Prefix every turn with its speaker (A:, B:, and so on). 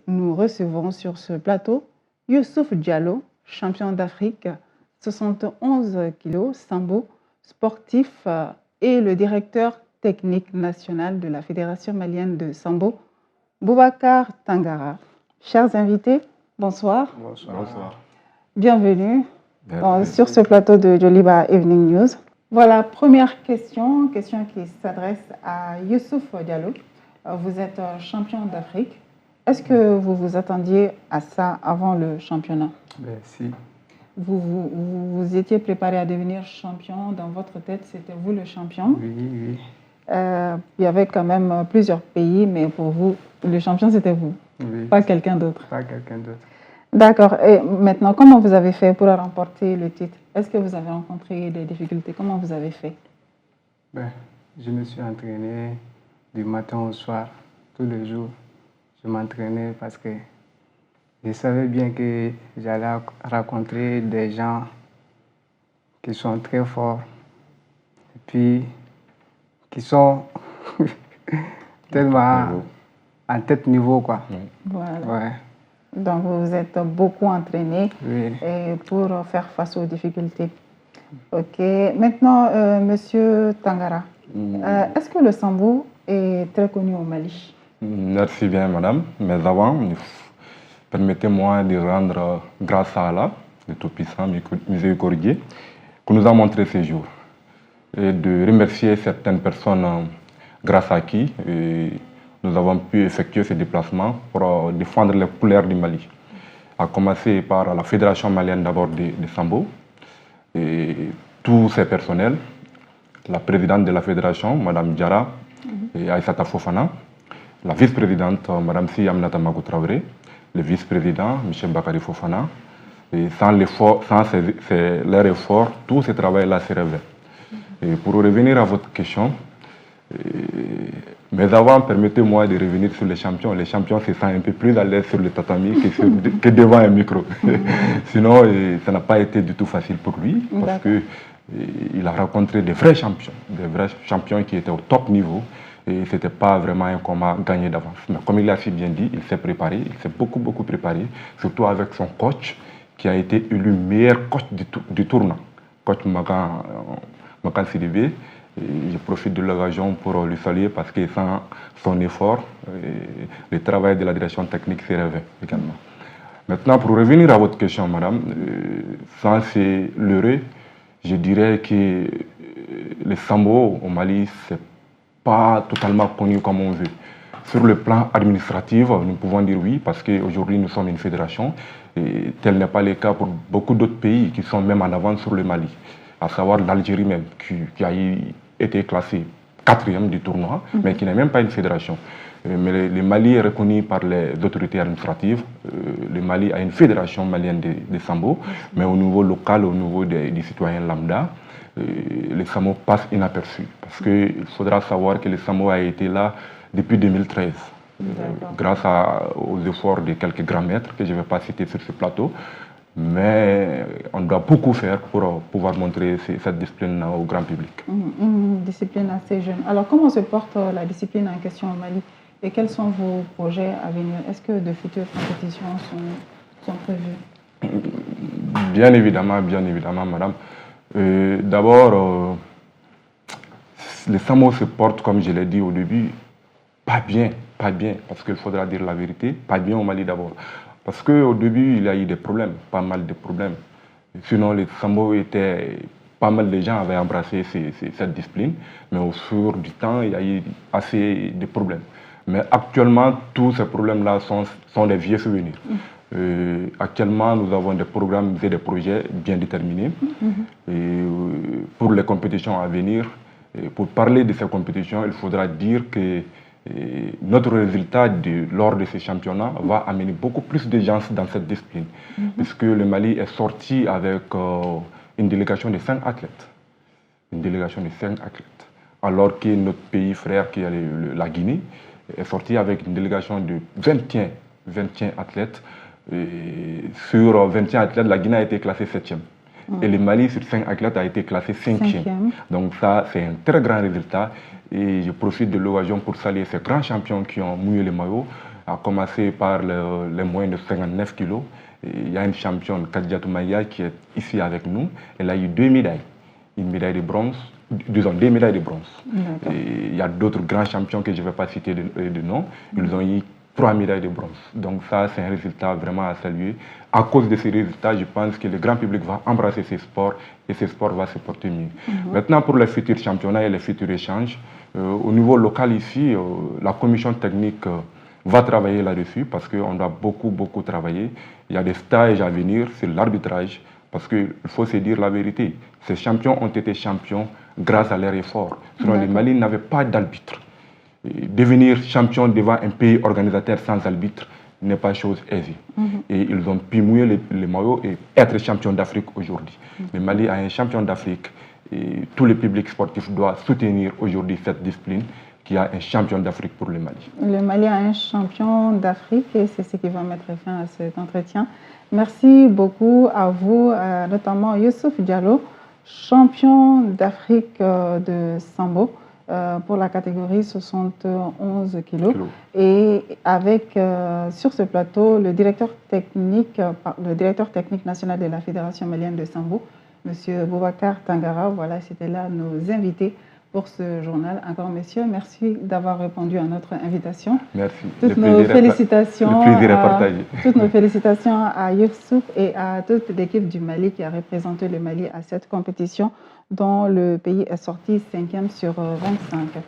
A: Nous recevons sur ce plateau Youssouf Diallo, champion d'Afrique 71 kg sambo, sportif et le directeur technique national de la Fédération malienne de sambo, Boubacar Tangara. Chers invités, bonsoir.
B: Bonsoir.
A: Bienvenue sur ce plateau de Joliba Evening News. Voilà, première question qui s'adresse à Youssouf Diallo. Vous êtes champion d'Afrique. Est-ce que vous vous attendiez à ça avant le championnat?
B: Si.
A: Vous étiez préparé à devenir champion. Dans votre tête, c'était vous le champion.
B: Oui.
A: Il y avait quand même plusieurs pays, mais pour vous, le champion, c'était vous,
B: Oui.
A: pas quelqu'un d'autre.
B: Pas quelqu'un d'autre.
A: D'accord. Et maintenant, comment vous avez fait pour remporter le titre? Est-ce que vous avez rencontré des difficultés? Comment vous avez fait?
B: Je me suis entraîné du matin au soir, tous les jours. Je m'entraînais parce que je savais bien que j'allais rencontrer des gens qui sont très forts et puis qui sont tellement en tête niveau, quoi.
A: Voilà.
B: Ouais.
A: Donc, vous vous êtes beaucoup entraîné
B: Oui.
A: pour faire face aux difficultés. OK. Maintenant, Monsieur Tangara, est-ce que le sambo est très connu au Mali?
C: Merci bien, madame. Mais avant, permettez-moi de rendre grâce à Allah, le Tout-Puissant, miséricordieux, qui nous a montré ces jours. Et de remercier certaines personnes grâce à qui nous avons pu effectuer ces déplacements pour défendre les couleurs du Mali. À commencer par la Fédération malienne d'abord de sambo, et tous ses personnels, la présidente de la fédération, Mme Diarra et Aïssata Fofana, la vice-présidente, Mme Si Aminata Magou Traoré, le vice-président, M. Bakary Fofana. Et sans leur effort, tout ce travail-là se révèle. Et pour revenir à votre question, mais avant, permettez-moi de revenir sur les champions. Les champions se sentent un peu plus à l'aise sur le tatami que devant un micro. Sinon, ça n'a pas été du tout facile pour lui, parce qu'il a rencontré des vrais champions qui étaient au top niveau. Et ce n'était pas vraiment un combat gagné d'avance. Mais comme il l'a si bien dit, il s'est préparé, il s'est beaucoup préparé, surtout avec son coach, qui a été élu meilleur coach du tournoi, coach Makan Sidibé. Je profite de l'occasion pour lui saluer parce que sans son effort, le travail de la direction technique s'est révélé également. Maintenant, pour revenir à votre question, madame, sans c'est l'heureux, je dirais que le sambo au Mali, c'est pas totalement connu comme on veut. Sur le plan administratif, nous pouvons dire oui, parce qu'aujourd'hui nous sommes une fédération, et tel n'est pas le cas pour beaucoup d'autres pays qui sont même en avance sur le Mali, à savoir l'Algérie même, qui a été classée 4e du tournoi, mais qui n'est même pas une fédération. Mais le Mali est reconnu par les autorités administratives. Le Mali a une fédération malienne de sambo, mais au niveau local, au niveau des citoyens lambda, le sambo passe inaperçu. Parce qu'il faudra savoir que le sambo a été là depuis 2013, grâce aux efforts de quelques grands maîtres que je ne vais pas citer sur ce plateau. Mais on doit beaucoup faire pour pouvoir montrer cette discipline au grand public.
A: Une discipline assez jeune. Alors, comment se porte la discipline en question au Mali et quels sont vos projets à venir? Est-ce que de futures compétitions sont prévues?
C: Bien évidemment, madame. D'abord, le sambo se porte, comme je l'ai dit au début, pas bien, parce qu'il faudra dire la vérité, pas bien au Mali d'abord. Parce qu'au début, il y a eu des problèmes, pas mal de problèmes. Sinon, le sambo était... Pas mal de gens avaient embrassé cette discipline, mais au fur du temps, il y a eu assez de problèmes. Mais actuellement, tous ces problèmes-là sont des vieux souvenirs. Actuellement, nous avons des programmes et des projets bien déterminés. Et pour les compétitions à venir, pour parler de ces compétitions, il faudra dire que notre résultat lors de ces championnats va amener beaucoup plus de gens dans cette discipline, puisque le Mali est sorti avec une délégation de 5 athlètes. Alors que notre pays frère, qui est la Guinée, est sorti avec une délégation de 21 athlètes. Et sur 21 athlètes, la Guinée a été classée 7e. Et le Mali, sur 5 athlètes, a été classé 5e. Donc ça, c'est un très grand résultat. Et je profite de l'occasion pour saluer ces grands champions qui ont mouillé les maillots. à commencer par les moins de 59 kilos. Et il y a une championne, Kadiatou Maïa, qui est ici avec nous. Elle a eu 2 médailles. Une médaille de bronze, disons 2 médailles de bronze. Et il y a d'autres grands champions que je ne vais pas citer de nom. Ils ont eu 3 médailles de bronze. Donc ça, c'est un résultat vraiment à saluer. À cause de ces résultats, je pense que le grand public va embrasser ces sports et ces sports vont se porter mieux. Maintenant, pour les futurs championnats et les futurs échanges, au niveau local ici, la commission technique va travailler là-dessus parce qu'on doit beaucoup travailler. Il y a des stages à venir sur l'arbitrage parce qu'il faut se dire la vérité. Ces champions ont été champions grâce à leur effort. Sinon, le Mali n'avait pas d'arbitre. Devenir champion devant un pays organisateur sans arbitre n'est pas chose aisée. Et ils ont pu mouiller les maillots et être champion d'Afrique aujourd'hui. Le Mali a un champion d'Afrique et tout le public sportif doit soutenir aujourd'hui cette discipline qui a un champion d'Afrique pour le Mali.
A: Le Mali a un champion d'Afrique et c'est ce qui va mettre fin à cet entretien. Merci beaucoup à vous, notamment Youssouf Diallo, champion d'Afrique de Sambo pour la catégorie 71 kg. Et avec sur ce plateau le directeur technique national de la Fédération malienne de Sambo, M. Boubacar Tangara. Voilà, c'était là nos invités pour ce journal. Encore, messieurs, merci d'avoir répondu à notre invitation.
C: Merci.
A: Toutes nos félicitations à Youssouf et à toute l'équipe du Mali qui a représenté le Mali à cette compétition dont le pays est sorti 5e sur 25.